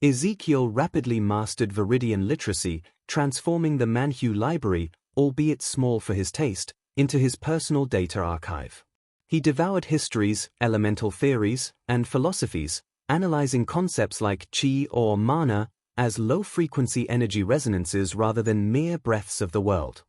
Ezekiel rapidly mastered Viridian literacy, transforming the manhwa library, albeit small for his taste, into his personal data archive. He devoured histories, elemental theories, and philosophies, analyzing concepts like chi or mana as low-frequency energy resonances rather than mere breaths of the world.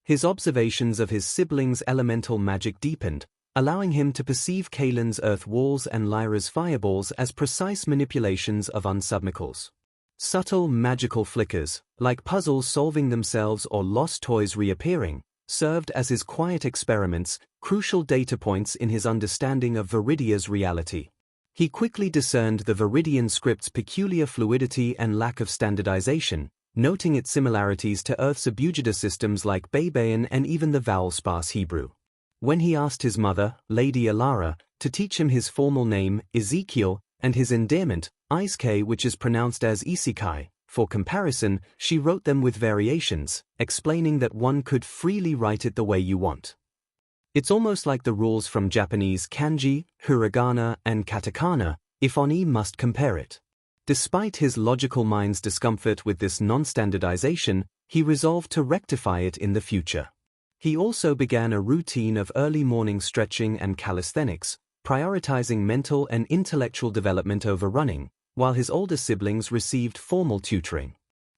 His observations of his siblings' elemental magic deepened, allowing him to perceive Kalen's earth walls and Lyra's fireballs as precise manipulations of unsubmicals. Subtle magical flickers, like puzzles solving themselves or lost toys reappearing, served as his quiet experiments, crucial data points in his understanding of Viridia's reality. He quickly discerned the Viridian script's peculiar fluidity and lack of standardization, noting its similarities to Earth's abugida systems like Babayan and even the vowel-sparse Hebrew. When he asked his mother, Lady Alara, to teach him his formal name, Ezekiel, and his endearment, Isekay, which is pronounced as Isekai, for comparison, she wrote them with variations, explaining that one could freely write it the way you want. It's almost like the rules from Japanese kanji, hiragana, and katakana, if Oni must compare it. Despite his logical mind's discomfort with this non-standardization, he resolved to rectify it in the future. He also began a routine of early morning stretching and calisthenics, prioritizing mental and intellectual development over running, while his older siblings received formal tutoring.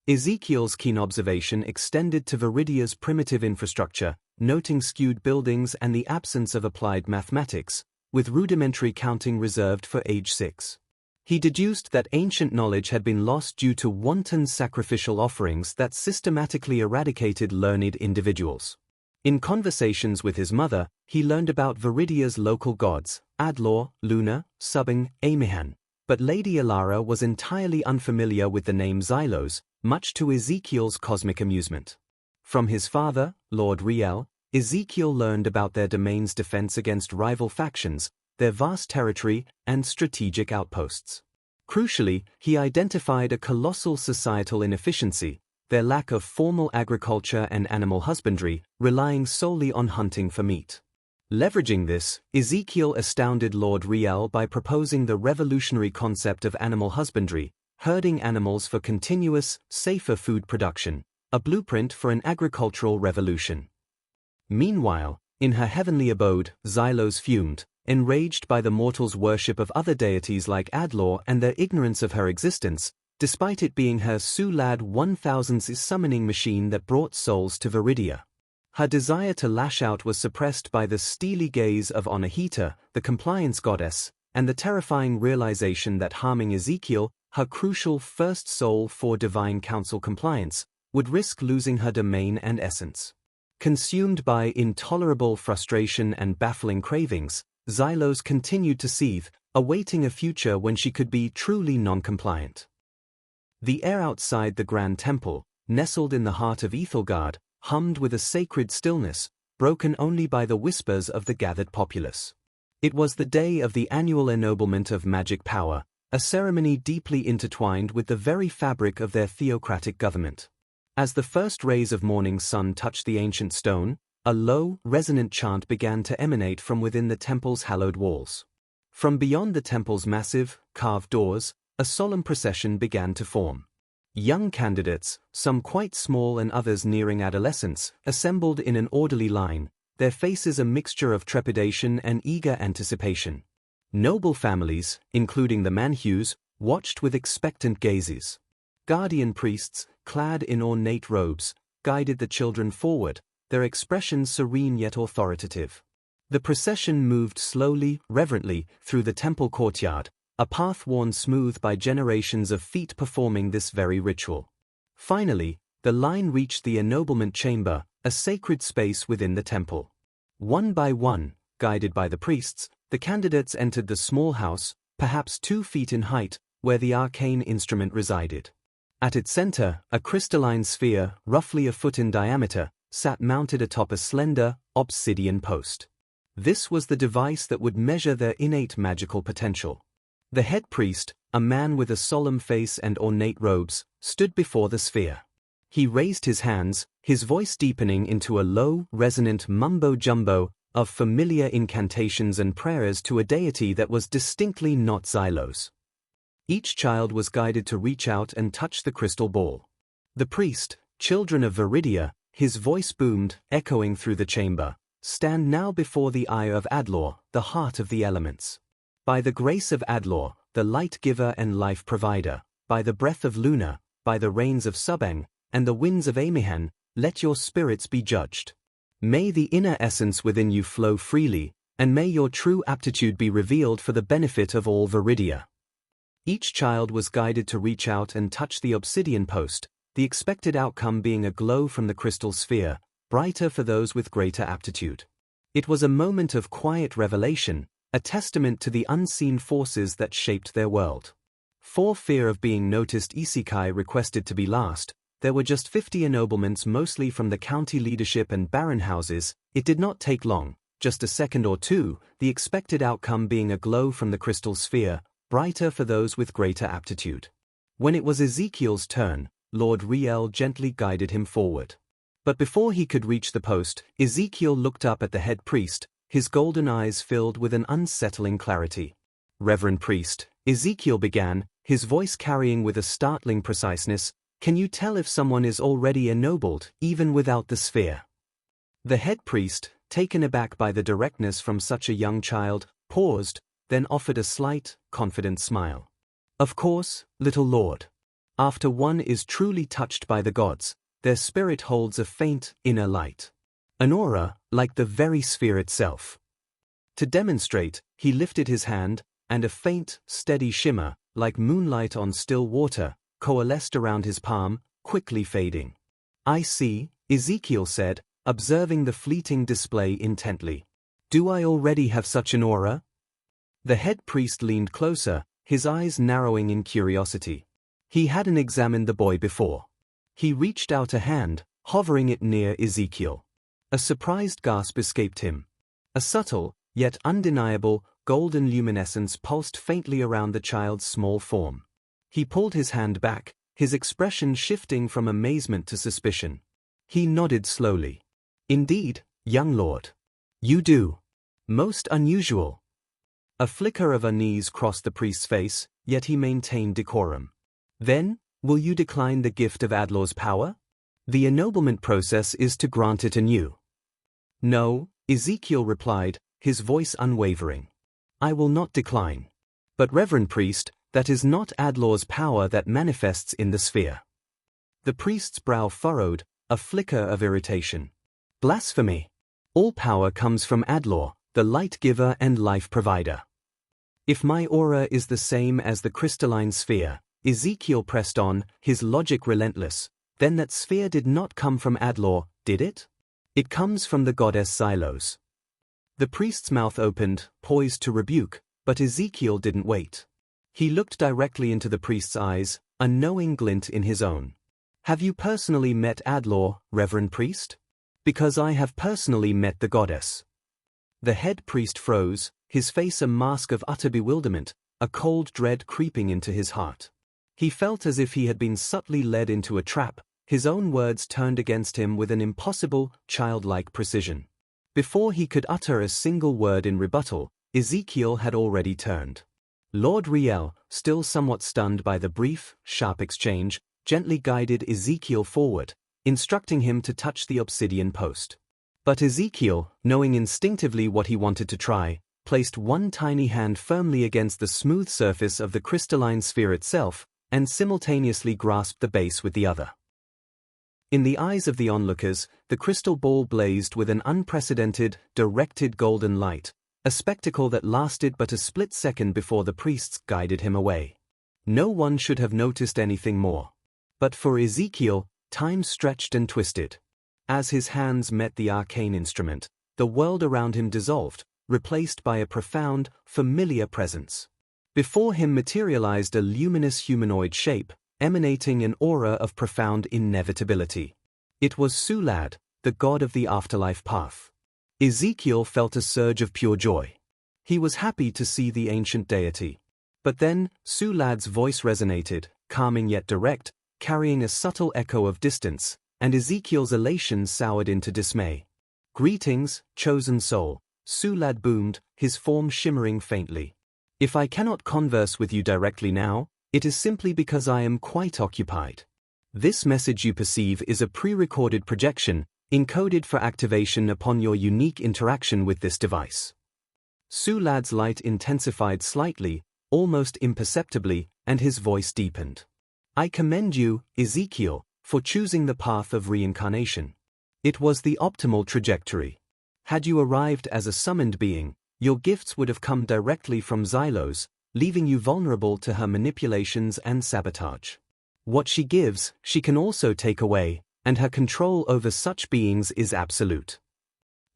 Ezekiel's keen observation extended to Viridia's primitive infrastructure, noting skewed buildings and the absence of applied mathematics, with rudimentary counting reserved for age 6. He deduced that ancient knowledge had been lost due to wanton sacrificial offerings that systematically eradicated learned individuals. In conversations with his mother, he learned about Viridia's local gods, Adlor, Luna, Subing, Amihan, but Lady Alara was entirely unfamiliar with the name Xylos, much to Ezekiel's cosmic amusement. From his father, Lord Riel, Ezekiel learned about their domain's defense against rival factions, their vast territory, and strategic outposts. Crucially, he identified a colossal societal inefficiency, their lack of formal agriculture and animal husbandry, relying solely on hunting for meat. Leveraging this, Ezekiel astounded Lord Riel by proposing the revolutionary concept of animal husbandry, herding animals for continuous, safer food production, a blueprint for an agricultural revolution. Meanwhile, in her heavenly abode, Xylos fumed, enraged by the mortals' worship of other deities like Adlor and their ignorance of her existence, despite it being her Sulad 1000's summoning machine that brought souls to Viridia. Her desire to lash out was suppressed by the steely gaze of Anahita, the compliance goddess, and the terrifying realization that harming Ezekiel, her crucial first soul for divine council compliance, would risk losing her domain and essence. Consumed by intolerable frustration and baffling cravings, Xylos continued to seethe, awaiting a future when she could be truly non-compliant. The air outside the Grand Temple, nestled in the heart of Ethelgard, hummed with a sacred stillness, broken only by the whispers of the gathered populace. It was the day of the annual ennoblement of magic power, a ceremony deeply intertwined with the very fabric of their theocratic government. As the first rays of morning sun touched the ancient stone, a low, resonant chant began to emanate from within the temple's hallowed walls. From beyond the temple's massive, carved doors, a solemn procession began to form. Young candidates, some quite small and others nearing adolescence, assembled in an orderly line, their faces a mixture of trepidation and eager anticipation. Noble families, including the manhwas, watched with expectant gazes. Guardian priests, clad in ornate robes, guided the children forward, their expressions serene yet authoritative. The procession moved slowly, reverently, through the temple courtyard, a path worn smooth by generations of feet performing this very ritual. Finally, the line reached the ennoblement chamber, a sacred space within the temple. One by one, guided by the priests, the candidates entered the small house, perhaps 2 feet in height, where the arcane instrument resided. At its center, a crystalline sphere, roughly a foot in diameter, sat mounted atop a slender, obsidian post. This was the device that would measure their innate magical potential. The head priest, a man with a solemn face and ornate robes, stood before the sphere. He raised his hands, his voice deepening into a low, resonant mumbo-jumbo of familiar incantations and prayers to a deity that was distinctly not Xylos. Each child was guided to reach out and touch the crystal ball. The priest, children of Viridia, his voice boomed, echoing through the chamber, stand now before the eye of Adlor, the heart of the elements. By the grace of Adlor, the light giver and life provider, by the breath of Luna, by the rains of Subeng, and the winds of Amihen, let your spirits be judged. May the inner essence within you flow freely, and may your true aptitude be revealed for the benefit of all Viridia. Each child was guided to reach out and touch the obsidian post, the expected outcome being a glow from the crystal sphere, brighter for those with greater aptitude. It was a moment of quiet revelation, a testament to the unseen forces that shaped their world. For fear of being noticed, Isekai requested to be last. There were just 50 ennoblements, mostly from the county leadership and baron houses. It did not take long, just a second or two, the expected outcome being a glow from the crystal sphere, brighter for those with greater aptitude. When it was Ezekiel's turn, Lord Riel gently guided him forward. But before he could reach the post, Ezekiel looked up at the head priest, his golden eyes filled with an unsettling clarity. "Reverend priest," Ezekiel began, his voice carrying with a startling preciseness, "can you tell if someone is already ennobled, even without the sphere?" The head priest, taken aback by the directness from such a young child, paused, then offered a slight, confident smile. "Of course, little lord. After one is truly touched by the gods, their spirit holds a faint, inner light. An aura, like the very sphere itself." To demonstrate, he lifted his hand, and a faint, steady shimmer, like moonlight on still water, coalesced around his palm, quickly fading. "I see," Ezekiel said, observing the fleeting display intently. "Do I already have such an aura?" The head priest leaned closer, his eyes narrowing in curiosity. He hadn't examined the boy before. He reached out a hand, hovering it near Ezekiel. A surprised gasp escaped him. A subtle, yet undeniable, golden luminescence pulsed faintly around the child's small form. He pulled his hand back, his expression shifting from amazement to suspicion. He nodded slowly. "Indeed, young lord. You do. Most unusual." A flicker of unease crossed the priest's face, yet he maintained decorum. "Then, will you decline the gift of Adlor's power? The ennoblement process is to grant it anew." "No," Ezekiel replied, his voice unwavering. "I will not decline. But reverend priest, that is not Adlor's power that manifests in the sphere." The priest's brow furrowed, a flicker of irritation. "Blasphemy! All power comes from Adlor, the light giver and life provider." "If my aura is the same as the crystalline sphere," Ezekiel pressed on, his logic relentless, "then that sphere did not come from Adlor, did it? It comes from the goddess Xylos." The priest's mouth opened, poised to rebuke, but Ezekiel didn't wait. He looked directly into the priest's eyes, a knowing glint in his own. "Have you personally met Adlor, reverend priest?" "Because I have personally met the goddess." The head priest froze, his face a mask of utter bewilderment, a cold dread creeping into his heart. He felt as if he had been subtly led into a trap, his own words turned against him with an impossible, childlike precision. Before he could utter a single word in rebuttal, Ezekiel had already turned. Lord Riel, still somewhat stunned by the brief, sharp exchange, gently guided Ezekiel forward, instructing him to touch the obsidian post. But Ezekiel, knowing instinctively what he wanted to try, placed one tiny hand firmly against the smooth surface of the crystalline sphere itself, and simultaneously grasped the base with the other. In the eyes of the onlookers, the crystal ball blazed with an unprecedented, directed golden light, a spectacle that lasted but a split second before the priests guided him away. No one should have noticed anything more. But for Ezekiel, time stretched and twisted. As his hands met the arcane instrument, the world around him dissolved, replaced by a profound, familiar presence. Before him materialized a luminous humanoid shape, emanating an aura of profound inevitability. It was Sulad, the god of the afterlife path. Ezekiel felt a surge of pure joy. He was happy to see the ancient deity. But then, Sulad's voice resonated, calming yet direct, carrying a subtle echo of distance, and Ezekiel's elation soured into dismay. "Greetings, chosen soul," Sulad boomed, his form shimmering faintly. "If I cannot converse with you directly now, It is simply because I am quite occupied. This message you perceive is a pre-recorded projection, encoded for activation upon your unique interaction with this device. Sulad's light intensified slightly, almost imperceptibly, and his voice deepened. I commend you, Ezekiel, for choosing the path of reincarnation. It was the optimal trajectory. Had you arrived as a summoned being, your gifts would have come directly from Xylos, leaving you vulnerable to her manipulations and sabotage. What she gives, she can also take away, and her control over such beings is absolute.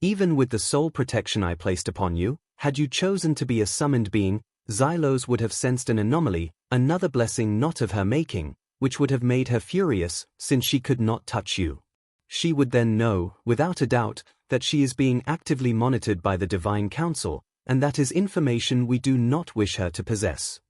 Even with the soul protection I placed upon you, had you chosen to be a summoned being, Xylos would have sensed an anomaly, another blessing not of her making, which would have made her furious, since she could not touch you. She would then know, without a doubt, that she is being actively monitored by the Divine Council, and that is information we do not wish her to possess.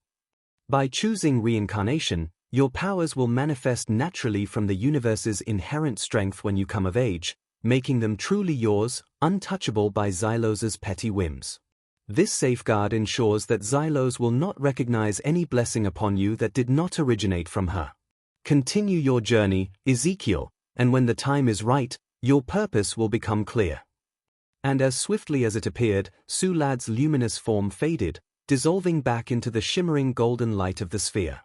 By choosing reincarnation, your powers will manifest naturally from the universe's inherent strength when you come of age, making them truly yours, untouchable by Xylos's petty whims. This safeguard ensures that Xylos will not recognize any blessing upon you that did not originate from her. Continue your journey, Ezekiel, and when the time is right, your purpose will become clear. And as swiftly as it appeared, Sulad's luminous form faded, dissolving back into the shimmering golden light of the sphere.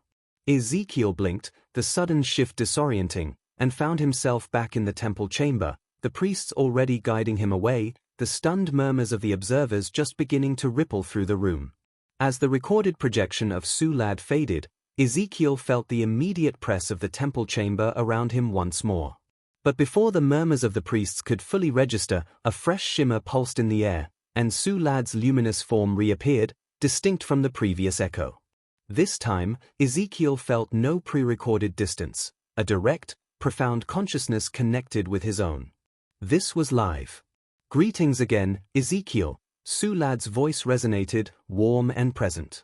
Ezekiel blinked, the sudden shift disorienting, and found himself back in the temple chamber, the priests already guiding him away, the stunned murmurs of the observers just beginning to ripple through the room. As the recorded projection of Sulad faded, Ezekiel felt the immediate press of the temple chamber around him once more. But before the murmurs of the priests could fully register, a fresh shimmer pulsed in the air, and Sulad's luminous form reappeared, distinct from the previous echo. This time, Ezekiel felt no pre-recorded distance, a direct, profound consciousness connected with his own. This was live. Greetings again, Ezekiel. Sulad's voice resonated, warm and present.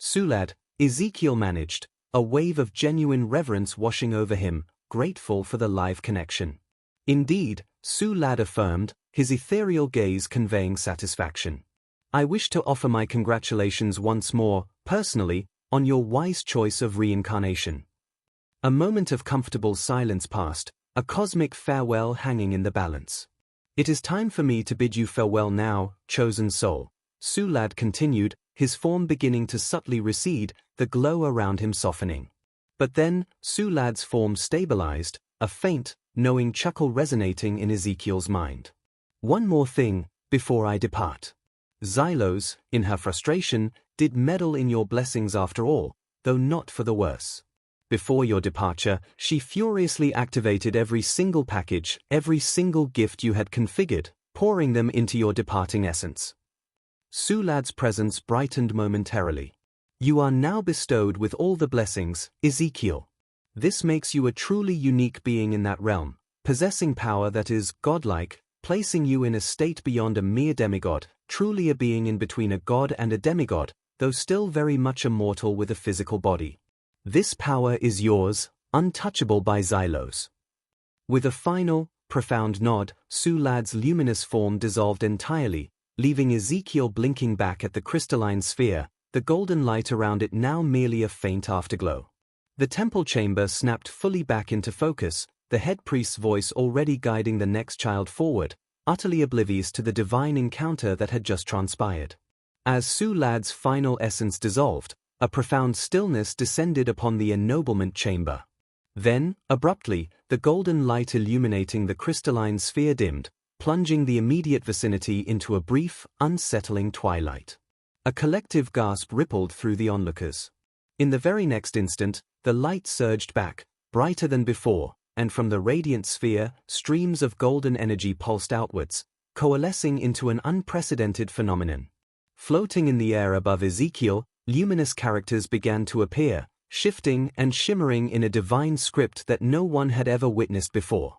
Sulad, Ezekiel managed, a wave of genuine reverence washing over him, grateful for the live connection. Indeed, Sulad affirmed, his ethereal gaze conveying satisfaction. I wish to offer my congratulations once more, personally, on your wise choice of reincarnation. A moment of comfortable silence passed, a cosmic farewell hanging in the balance. It is time for me to bid you farewell now, chosen soul. Sulad continued, his form beginning to subtly recede, the glow around him softening. But then, Sulad's form stabilized, a faint, knowing chuckle resonating in Ezekiel's mind. One more thing, before I depart. Xylos, in her frustration, did meddle in your blessings after all, though not for the worse. Before your departure, she furiously activated every single package, every single gift you had configured, pouring them into your departing essence. Sulad's presence brightened momentarily. You are now bestowed with all the blessings, Ezekiel. This makes you a truly unique being in that realm, possessing power that is godlike, placing you in a state beyond a mere demigod, truly a being in between a god and a demigod, though still very much a mortal with a physical body. This power is yours, untouchable by Xylos. With a final, profound nod, Sulad's luminous form dissolved entirely, leaving Ezekiel blinking back at the crystalline sphere, the golden light around it now merely a faint afterglow. The temple chamber snapped fully back into focus, the head priest's voice already guiding the next child forward, utterly oblivious to the divine encounter that had just transpired. As Sulad's final essence dissolved, a profound stillness descended upon the ennoblement chamber. Then, abruptly, the golden light illuminating the crystalline sphere dimmed, plunging the immediate vicinity into a brief, unsettling twilight. A collective gasp rippled through the onlookers. In the very next instant, the light surged back, brighter than before, and from the radiant sphere, streams of golden energy pulsed outwards, coalescing into an unprecedented phenomenon. Floating in the air above Ezekiel, luminous characters began to appear, shifting and shimmering in a divine script that no one had ever witnessed before.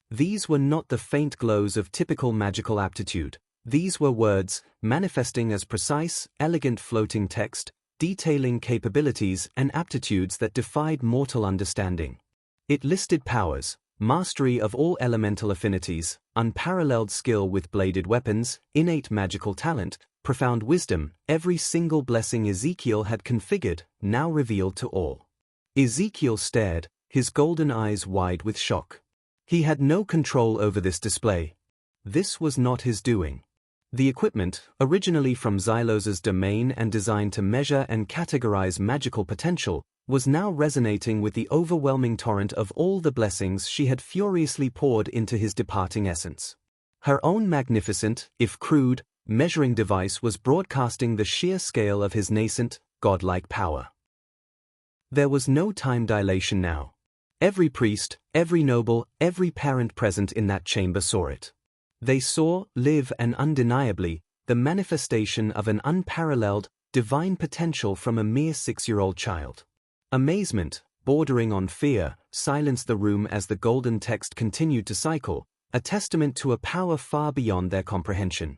These were not the faint glows of typical magical aptitude. These were words, manifesting as precise, elegant floating text, detailing capabilities and aptitudes that defied mortal understanding. It listed powers, mastery of all elemental affinities, unparalleled skill with bladed weapons, innate magical talent, profound wisdom, every single blessing Ezekiel had configured, now revealed to all. Ezekiel stared, his golden eyes wide with shock. He had no control over this display. This was not his doing. The equipment, originally from Xylos's domain and designed to measure and categorize magical potential, was now resonating with the overwhelming torrent of all the blessings she had furiously poured into his departing essence. Her own magnificent, if crude, measuring device was broadcasting the sheer scale of his nascent, godlike power. There was no time dilation now. Every priest, every noble, every parent present in that chamber saw it. They saw, live and undeniably, the manifestation of an unparalleled, divine potential from a mere 6-year-old child. Amazement, bordering on fear, silenced the room as the golden text continued to cycle, a testament to a power far beyond their comprehension.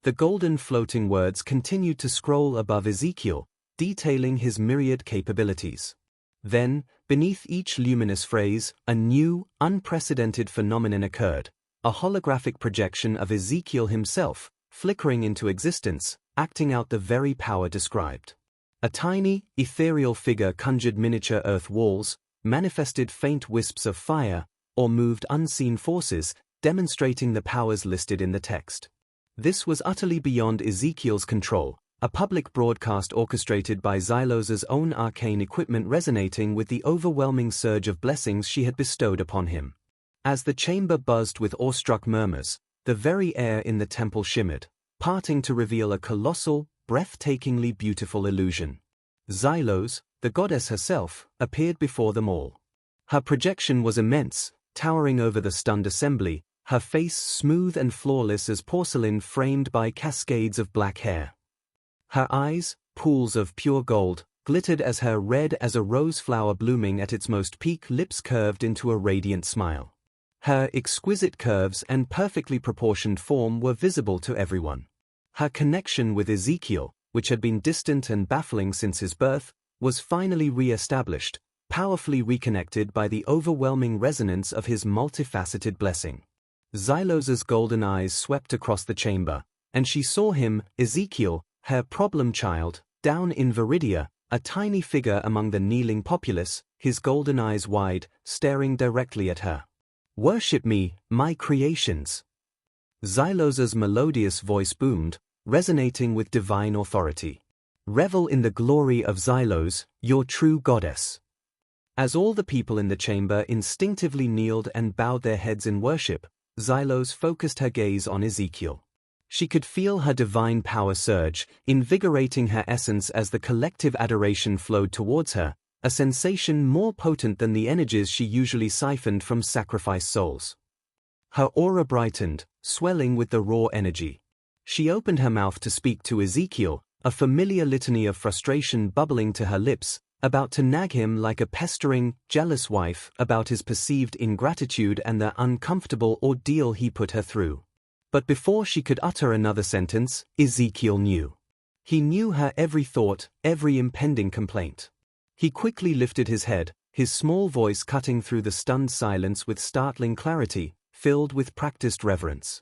The golden floating words continued to scroll above Ezekiel, detailing his myriad capabilities. Then, beneath each luminous phrase, a new, unprecedented phenomenon occurred. A holographic projection of Ezekiel himself, flickering into existence, acting out the very power described. A tiny, ethereal figure conjured miniature earth walls, manifested faint wisps of fire, or moved unseen forces, demonstrating the powers listed in the text. This was utterly beyond Ezekiel's control, a public broadcast orchestrated by Xylos's own arcane equipment resonating with the overwhelming surge of blessings she had bestowed upon him. As the chamber buzzed with awestruck murmurs, the very air in the temple shimmered, parting to reveal a colossal, breathtakingly beautiful illusion. Xylos, the goddess herself, appeared before them all. Her projection was immense, towering over the stunned assembly, her face smooth and flawless as porcelain framed by cascades of black hair. Her eyes, pools of pure gold, glittered as her red as a rose flower blooming at its most peak, lips curved into a radiant smile. Her exquisite curves and perfectly proportioned form were visible to everyone. Her connection with Ezekiel, which had been distant and baffling since his birth, was finally re-established, powerfully reconnected by the overwhelming resonance of his multifaceted blessing. Xylos's golden eyes swept across the chamber, and she saw him, Ezekiel, her problem child, down in Viridia, a tiny figure among the kneeling populace, his golden eyes wide, staring directly at her. "Worship me, my creations." Xylos's melodious voice boomed, resonating with divine authority. "Revel in the glory of Xylos, your true goddess." As all the people in the chamber instinctively kneeled and bowed their heads in worship, Xylos focused her gaze on Ezekiel. She could feel her divine power surge, invigorating her essence as the collective adoration flowed towards her, a sensation more potent than the energies she usually siphoned from sacrificed souls. Her aura brightened, swelling with the raw energy. She opened her mouth to speak to Ezekiel, a familiar litany of frustration bubbling to her lips, about to nag him like a pestering, jealous wife about his perceived ingratitude and the uncomfortable ordeal he put her through. But before she could utter another sentence, Ezekiel knew. He knew her every thought, every impending complaint. He quickly lifted his head, his small voice cutting through the stunned silence with startling clarity, filled with practiced reverence.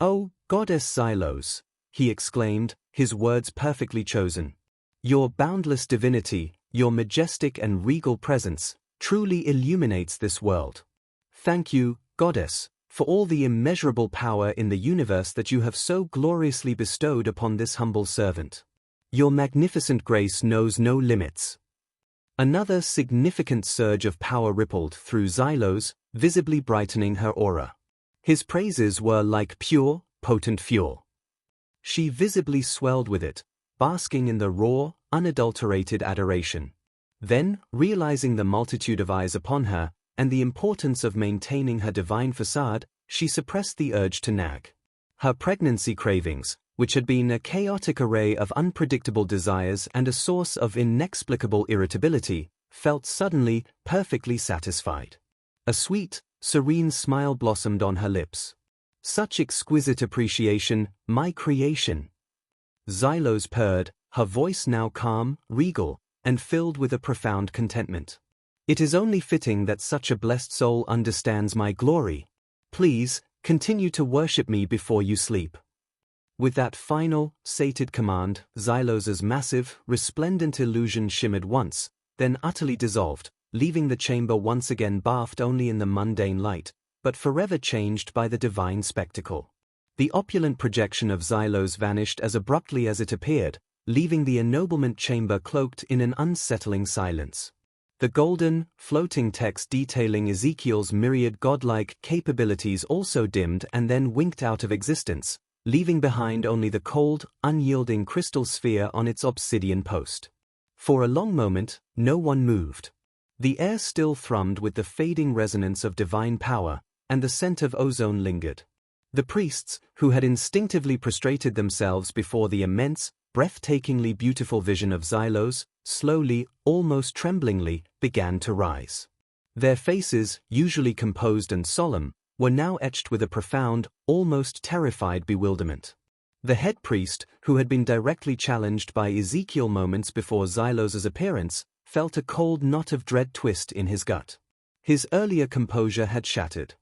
"Oh, Goddess Xylos," he exclaimed, his words perfectly chosen. "Your boundless divinity, your majestic and regal presence, truly illuminates this world. Thank you, Goddess, for all the immeasurable power in the universe that you have so gloriously bestowed upon this humble servant. Your magnificent grace knows no limits." Another significant surge of power rippled through Xylos, visibly brightening her aura. His praises were like pure, potent fuel. She visibly swelled with it, basking in the raw, unadulterated adoration. Then, realizing the multitude of eyes upon her, and the importance of maintaining her divine facade, she suppressed the urge to nag. Her pregnancy cravings, which had been a chaotic array of unpredictable desires and a source of inexplicable irritability, felt suddenly, perfectly satisfied. A sweet, serene smile blossomed on her lips. "Such exquisite appreciation, my creation." Xylos purred, her voice now calm, regal, and filled with a profound contentment. It is only fitting that such a blessed soul understands my glory. Please, continue to worship me before you sleep. With that final, sated command, Xylos's massive, resplendent illusion shimmered once, then utterly dissolved, leaving the chamber once again bathed only in the mundane light, but forever changed by the divine spectacle. The opulent projection of Xylos vanished as abruptly as it appeared, leaving the ennoblement chamber cloaked in an unsettling silence. The golden, floating text detailing Ezekiel's myriad godlike capabilities also dimmed and then winked out of existence, leaving behind only the cold, unyielding crystal sphere on its obsidian post. For a long moment, no one moved. The air still thrummed with the fading resonance of divine power, and the scent of ozone lingered. The priests, who had instinctively prostrated themselves before the immense, breathtakingly beautiful vision of Xylos, slowly, almost tremblingly, began to rise. Their faces, usually composed and solemn, were now etched with a profound, almost terrified bewilderment. The head priest, who had been directly challenged by Ezekiel moments before Xylos's appearance, felt a cold knot of dread twist in his gut. His earlier composure had shattered.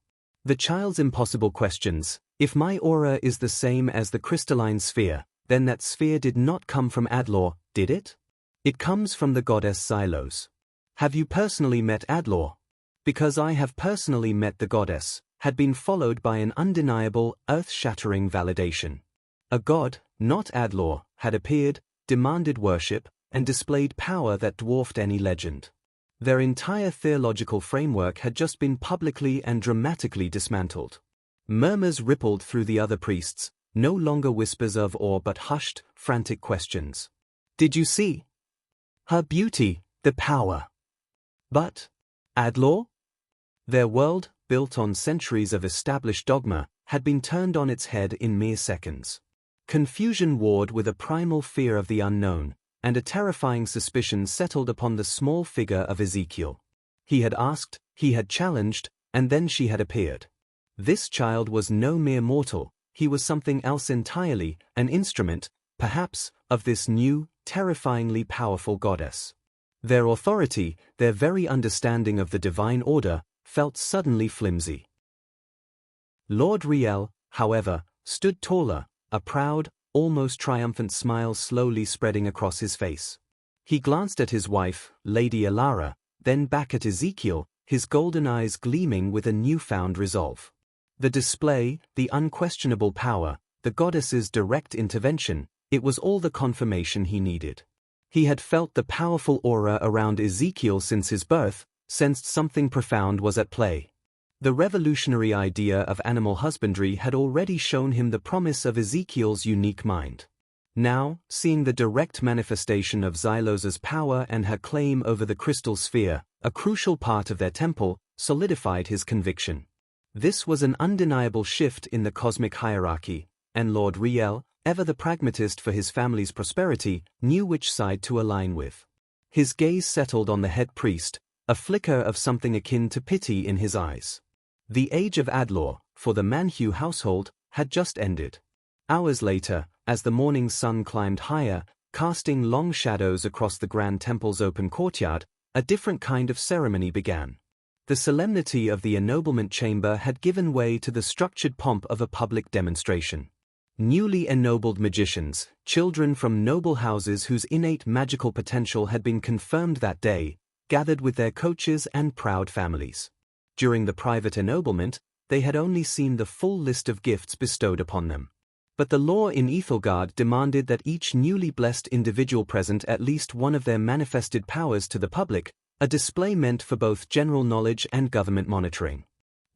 The child's impossible questions: if my aura is the same as the crystalline sphere, then that sphere did not come from Adlor, did it? It comes from the goddess Xylos. Have you personally met Adlor? Because I have personally met the goddess, had been followed by an undeniable, earth-shattering validation. A god, not Adlor, had appeared, demanded worship, and displayed power that dwarfed any legend. Their entire theological framework had just been publicly and dramatically dismantled. Murmurs rippled through the other priests, no longer whispers of awe but hushed, frantic questions. Did you see her beauty, the power? But Adlor? Their world, built on centuries of established dogma, had been turned on its head in mere seconds. Confusion warred with a primal fear of the unknown, and a terrifying suspicion settled upon the small figure of Ezekiel. He had asked, he had challenged, and then she had appeared. This child was no mere mortal, he was something else entirely, an instrument, perhaps, of this new, terrifyingly powerful goddess. Their authority, their very understanding of the divine order, felt suddenly flimsy. Lord Riel, however, stood taller, a proud, almost triumphant smile slowly spreading across his face. He glanced at his wife, Lady Alara, then back at Ezekiel, his golden eyes gleaming with a newfound resolve. The display, the unquestionable power, the goddess's direct intervention, it was all the confirmation he needed. He had felt the powerful aura around Ezekiel since his birth, sensed something profound was at play. The revolutionary idea of animal husbandry had already shown him the promise of Ezekiel's unique mind. Now, seeing the direct manifestation of Xylos's power and her claim over the crystal sphere, a crucial part of their temple, solidified his conviction. This was an undeniable shift in the cosmic hierarchy, and Lord Riel, ever the pragmatist for his family's prosperity, knew which side to align with. His gaze settled on the head priest, a flicker of something akin to pity in his eyes. The age of Adlor, for the Manhwa household, had just ended. Hours later, as the morning sun climbed higher, casting long shadows across the Grand Temple's open courtyard, a different kind of ceremony began. The solemnity of the ennoblement chamber had given way to the structured pomp of a public demonstration. Newly ennobled magicians, children from noble houses whose innate magical potential had been confirmed that day, gathered with their coaches and proud families. During the private ennoblement, they had only seen the full list of gifts bestowed upon them. But the law in Ethelgard demanded that each newly blessed individual present at least one of their manifested powers to the public, a display meant for both general knowledge and government monitoring.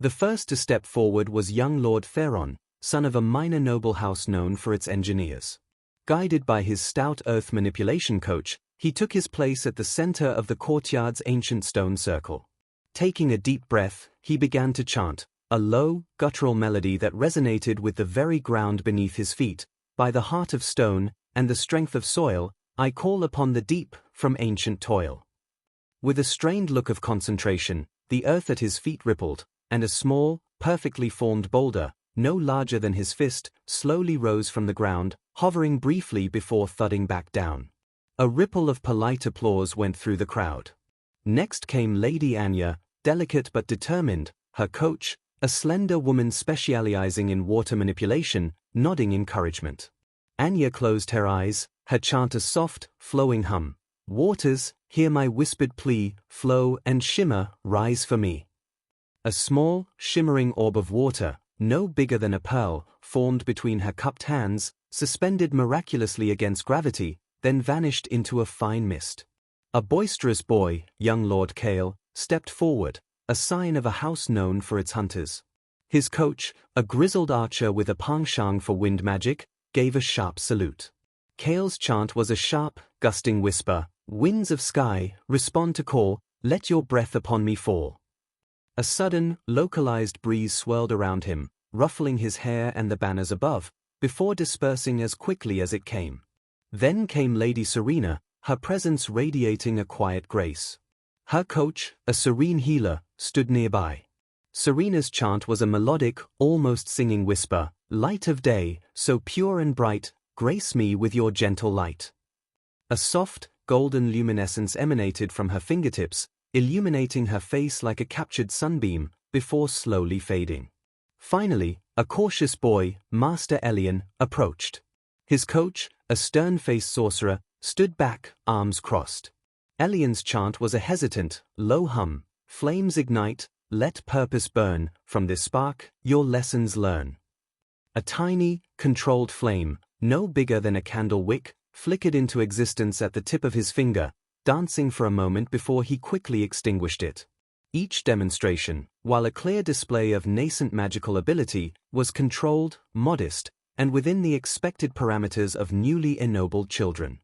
The first to step forward was young Lord Theron, son of a minor noble house known for its engineers. Guided by his stout earth manipulation coach, he took his place at the center of the courtyard's ancient stone circle. Taking a deep breath, he began to chant, a low, guttural melody that resonated with the very ground beneath his feet. By the heart of stone, and the strength of soil, I call upon the deep, from ancient toil. With a strained look of concentration, the earth at his feet rippled, and a small, perfectly formed boulder, no larger than his fist, slowly rose from the ground, hovering briefly before thudding back down. A ripple of polite applause went through the crowd. Next came Lady Anya, delicate but determined, her coach, a slender woman specializing in water manipulation, nodding encouragement. Anya closed her eyes, her chant a soft, flowing hum. Waters, hear my whispered plea, flow and shimmer, rise for me. A small, shimmering orb of water, no bigger than a pearl, formed between her cupped hands, suspended miraculously against gravity, then vanished into a fine mist. A boisterous boy, young Lord Kale, stepped forward, a sign of a house known for its hunters. His coach, a grizzled archer with a penchant for wind magic, gave a sharp salute. Kale's chant was a sharp, gusting whisper, winds of sky, respond to call, let your breath upon me fall. A sudden, localized breeze swirled around him, ruffling his hair and the banners above, before dispersing as quickly as it came. Then came Lady Serena, her presence radiating a quiet grace. Her coach, a serene healer, stood nearby. Serena's chant was a melodic, almost singing whisper, light of day, so pure and bright, grace me with your gentle light. A soft, golden luminescence emanated from her fingertips, illuminating her face like a captured sunbeam, before slowly fading. Finally, a cautious boy, Master Elian, approached. His coach, a stern-faced sorcerer, stood back, arms crossed. Elian's chant was a hesitant, low hum, flames ignite, let purpose burn, from this spark, your lessons learn. A tiny, controlled flame, no bigger than a candle wick, flickered into existence at the tip of his finger, dancing for a moment before he quickly extinguished it. Each demonstration, while a clear display of nascent magical ability, was controlled, modest, and within the expected parameters of newly ennobled children.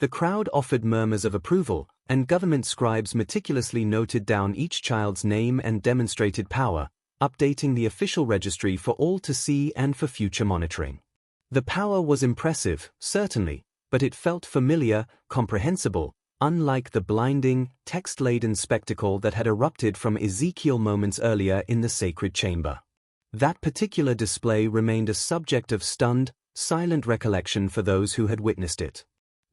The crowd offered murmurs of approval, and government scribes meticulously noted down each child's name and demonstrated power, updating the official registry for all to see and for future monitoring. The power was impressive, certainly, but it felt familiar, comprehensible, unlike the blinding, text-laden spectacle that had erupted from Ezekiel moments earlier in the sacred chamber. That particular display remained a subject of stunned, silent recollection for those who had witnessed it.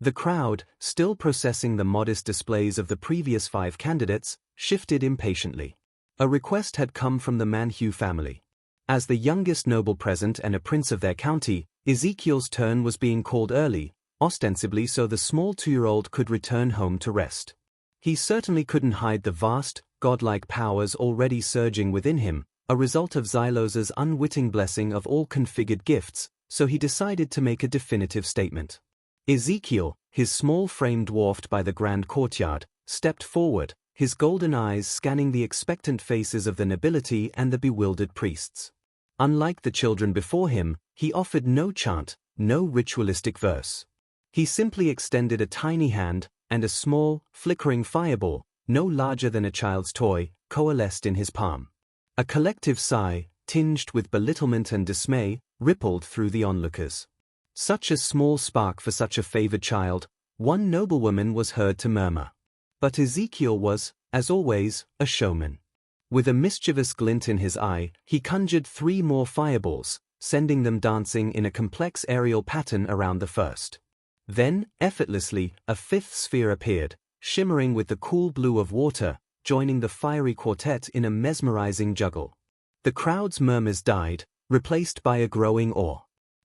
The crowd, still processing the modest displays of the previous 5 candidates, shifted impatiently. A request had come from the Manhwa family. As the youngest noble present and a prince of their county, Ezekiel's turn was being called early, ostensibly so the small 2-year-old could return home to rest. He certainly couldn't hide the vast, godlike powers already surging within him, a result of Xylos's unwitting blessing of all configured gifts, so he decided to make a definitive statement. Ezekiel, his small frame dwarfed by the grand courtyard, stepped forward, his golden eyes scanning the expectant faces of the nobility and the bewildered priests. Unlike the children before him, he offered no chant, no ritualistic verse. He simply extended a tiny hand, and a small, flickering fireball, no larger than a child's toy, coalesced in his palm. A collective sigh, tinged with belittlement and dismay, rippled through the onlookers. Such a small spark for such a favored child, one noblewoman was heard to murmur. But Ezekiel was, as always, a showman. With a mischievous glint in his eye, he conjured 3 more fireballs, sending them dancing in a complex aerial pattern around the first. Then, effortlessly, a 5th sphere appeared, shimmering with the cool blue of water, joining the fiery quartet in a mesmerizing juggle. The crowd's murmurs died, replaced by a growing awe.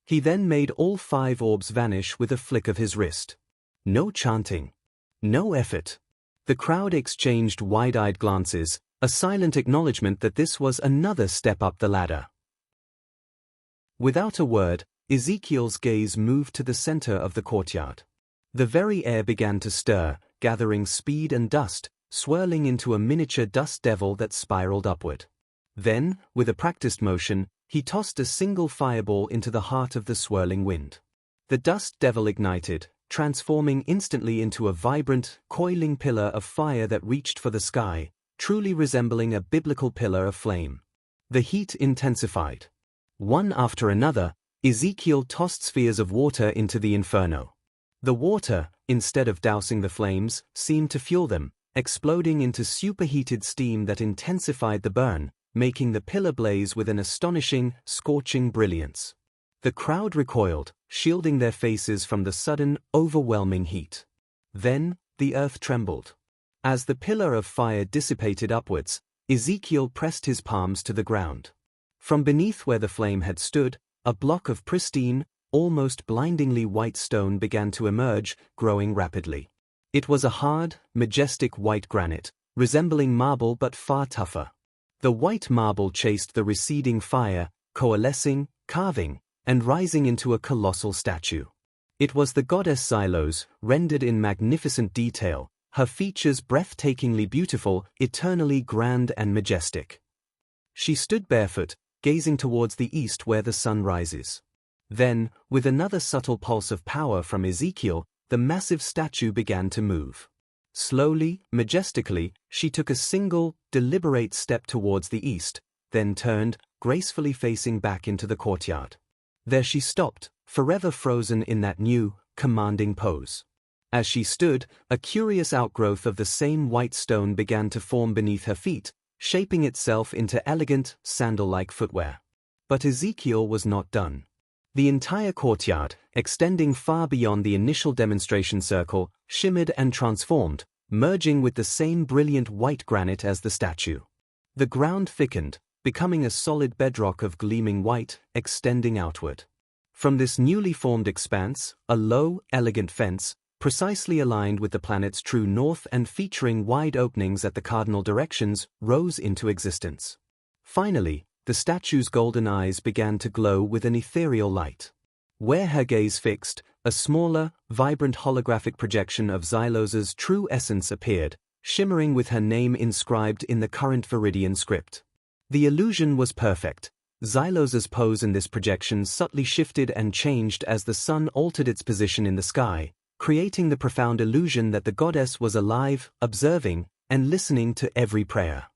He then made all 5 orbs vanish with a flick of his wrist. No chanting. No effort. The crowd exchanged wide-eyed glances, a silent acknowledgement that this was another step up the ladder. Without a word, Ezekiel's gaze moved to the center of the courtyard. The very air began to stir, gathering speed and dust, swirling into a miniature dust devil that spiraled upward. Then, with a practiced motion, he tossed a single fireball into the heart of the swirling wind. The dust devil ignited, transforming instantly into a vibrant, coiling pillar of fire that reached for the sky, truly resembling a biblical pillar of flame. The heat intensified. One after another, Ezekiel tossed spheres of water into the inferno. The water, instead of dousing the flames, seemed to fuel them, exploding into superheated steam that intensified the burn, making the pillar blaze with an astonishing, scorching brilliance. The crowd recoiled, shielding their faces from the sudden, overwhelming heat. Then, the earth trembled. As the pillar of fire dissipated upwards, Ezekiel pressed his palms to the ground. From beneath where the flame had stood, a block of pristine, almost blindingly white stone began to emerge, growing rapidly. It was a hard, majestic white granite, resembling marble but far tougher. The white marble chased the receding fire, coalescing, carving, and rising into a colossal statue. It was the goddess Xylos, rendered in magnificent detail, her features breathtakingly beautiful, eternally grand and majestic. She stood barefoot, gazing towards the east where the sun rises. Then, with another subtle pulse of power from Ezekiel, the massive statue began to move. Slowly, majestically, she took a single, deliberate step towards the east, then turned, gracefully facing back into the courtyard. There she stopped, forever frozen in that new, commanding pose. As she stood, a curious outgrowth of the same white stone began to form beneath her feet, shaping itself into elegant, sandal-like footwear. But Ezekiel was not done. The entire courtyard, extending far beyond the initial demonstration circle, shimmered and transformed, merging with the same brilliant white granite as the statue. The ground thickened, becoming a solid bedrock of gleaming white, extending outward. From this newly formed expanse, a low, elegant fence, precisely aligned with the planet's true north and featuring wide openings at the cardinal directions, rose into existence. Finally, the statue's golden eyes began to glow with an ethereal light. Where her gaze fixed, a smaller, vibrant holographic projection of Xylos's true essence appeared, shimmering with her name inscribed in the current Viridian script. The illusion was perfect. Xylos's pose in this projection subtly shifted and changed as the sun altered its position in the sky, creating the profound illusion that the goddess was alive, observing, and listening to every prayer.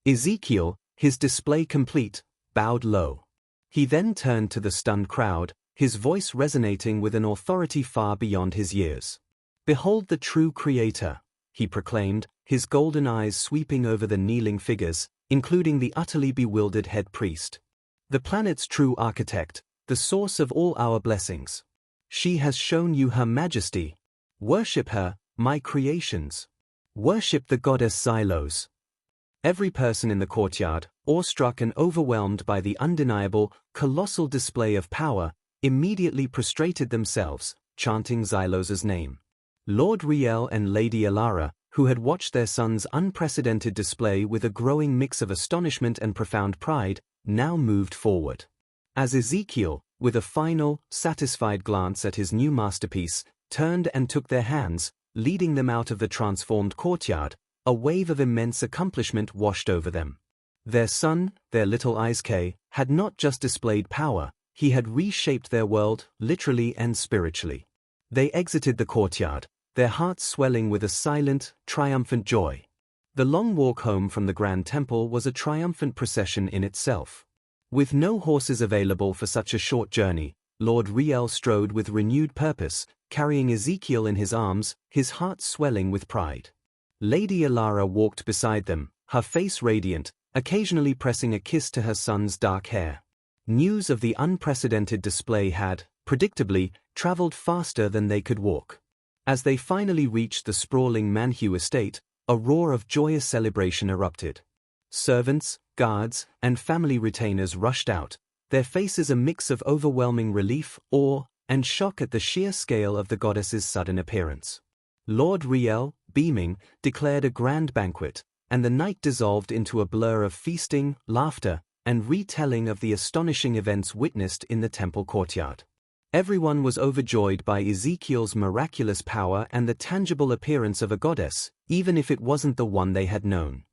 Ezekiel, his display complete, bowed low. He then turned to the stunned crowd, his voice resonating with an authority far beyond his years. "Behold the true Creator," he proclaimed, his golden eyes sweeping over the kneeling figures, including the utterly bewildered head priest. "The planet's true architect, the source of all our blessings. She has shown you her majesty. Worship her, my creations. Worship the goddess Xylos." Every person in the courtyard, awestruck and overwhelmed by the undeniable, colossal display of power, immediately prostrated themselves, chanting Xylos's name. Lord Riel and Lady Alara, who had watched their son's unprecedented display with a growing mix of astonishment and profound pride, now moved forward. As Ezekiel, with a final, satisfied glance at his new masterpiece, turned and took their hands, leading them out of the transformed courtyard, a wave of immense accomplishment washed over them. Their son, their little Isekay, had not just displayed power, he had reshaped their world, literally and spiritually. They exited the courtyard, their hearts swelling with a silent, triumphant joy. The long walk home from the Grand Temple was a triumphant procession in itself. With no horses available for such a short journey, Lord Riel strode with renewed purpose, carrying Ezekiel in his arms, his heart swelling with pride. Lady Alara walked beside them, her face radiant, occasionally pressing a kiss to her son's dark hair. News of the unprecedented display had, predictably, traveled faster than they could walk. As they finally reached the sprawling manhwa estate, a roar of joyous celebration erupted. Servants, guards, and family retainers rushed out, their faces a mix of overwhelming relief, awe, and shock at the sheer scale of the goddess's sudden appearance. Lord Riel, beaming, declared a grand banquet, and the night dissolved into a blur of feasting, laughter, and retelling of the astonishing events witnessed in the temple courtyard. Everyone was overjoyed by Ezekiel's miraculous power and the tangible appearance of a goddess, even if it wasn't the one they had known.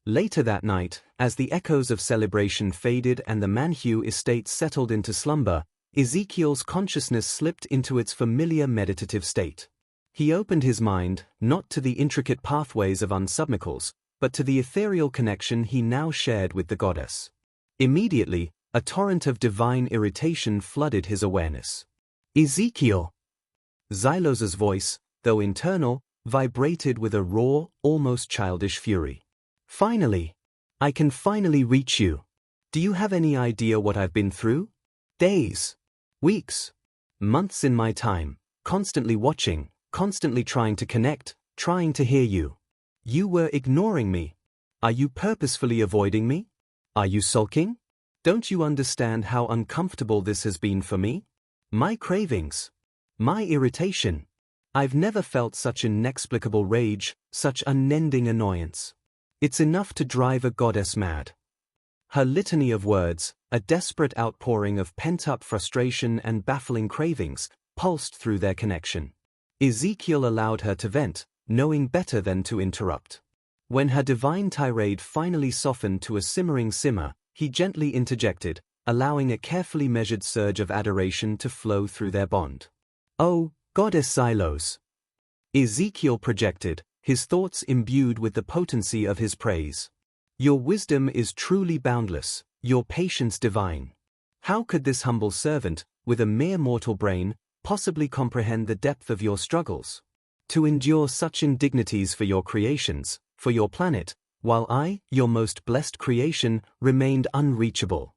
Later that night, as the echoes of celebration faded and the manhwa estate settled into slumber, Ezekiel's consciousness slipped into its familiar meditative state. He opened his mind, not to the intricate pathways of unsubmicals, but to the ethereal connection he now shared with the goddess. Immediately, a torrent of divine irritation flooded his awareness. "Ezekiel!" Xylos's voice, though internal, vibrated with a raw, almost childish fury. "Finally! I can finally reach you. Do you have any idea what I've been through? Days, weeks, months in my time, constantly watching, constantly trying to connect, trying to hear you. You were ignoring me. Are you purposefully avoiding me? Are you sulking? Don't you understand how uncomfortable this has been for me? My cravings. My irritation. I've never felt such inexplicable rage, such unending annoyance. It's enough to drive a goddess mad. Her litany of words, a desperate outpouring of pent-up frustration and baffling cravings, pulsed through their connection. Ezekiel allowed her to vent, knowing better than to interrupt. When her divine tirade finally softened to a simmering simmer, he gently interjected, allowing a carefully measured surge of adoration to flow through their bond. "Oh, Goddess Xylos!" Ezekiel projected, his thoughts imbued with the potency of his praise. "Your wisdom is truly boundless, your patience divine. How could this humble servant, with a mere mortal brain, possibly comprehend the depth of your struggles? To endure such indignities for your creations, for your planet, while I, your most blessed creation, remained unreachable."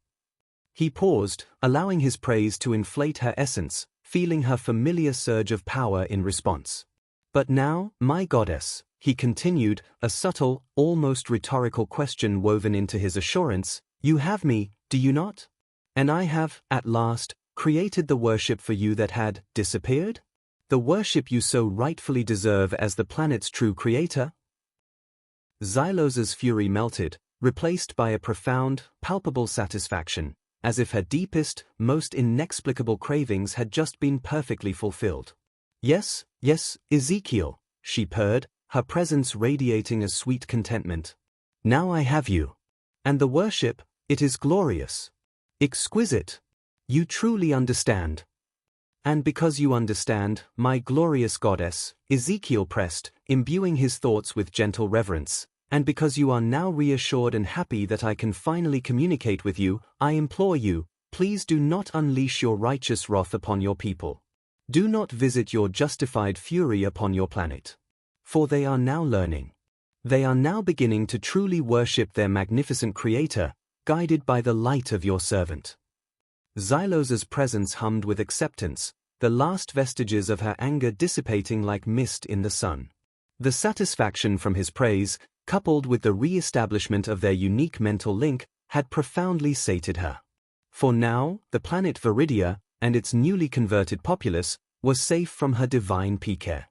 He paused, allowing his praise to inflate her essence, feeling her familiar surge of power in response. "But now, my goddess," he continued, a subtle, almost rhetorical question woven into his assurance, "you have me, do you not? And I have, at last, created the worship for you that had disappeared? The worship you so rightfully deserve as the planet's true creator?" Xylos's fury melted, replaced by a profound, palpable satisfaction, as if her deepest, most inexplicable cravings had just been perfectly fulfilled. "Yes, yes, Ezekiel," she purred, her presence radiating a sweet contentment. "Now I have you. And the worship, it is glorious. Exquisite. You truly understand." "And because you understand, my glorious goddess," Ezekiel pressed, imbuing his thoughts with gentle reverence, "and because you are now reassured and happy that I can finally communicate with you, I implore you, please do not unleash your righteous wrath upon your people. Do not visit your justified fury upon your planet. For they are now learning. They are now beginning to truly worship their magnificent creator, guided by the light of your servant." Xylos's presence hummed with acceptance, the last vestiges of her anger dissipating like mist in the sun. The satisfaction from his praise, coupled with the re-establishment of their unique mental link, had profoundly sated her. For now, the planet Viridia, and its newly converted populace, was safe from her divine pique.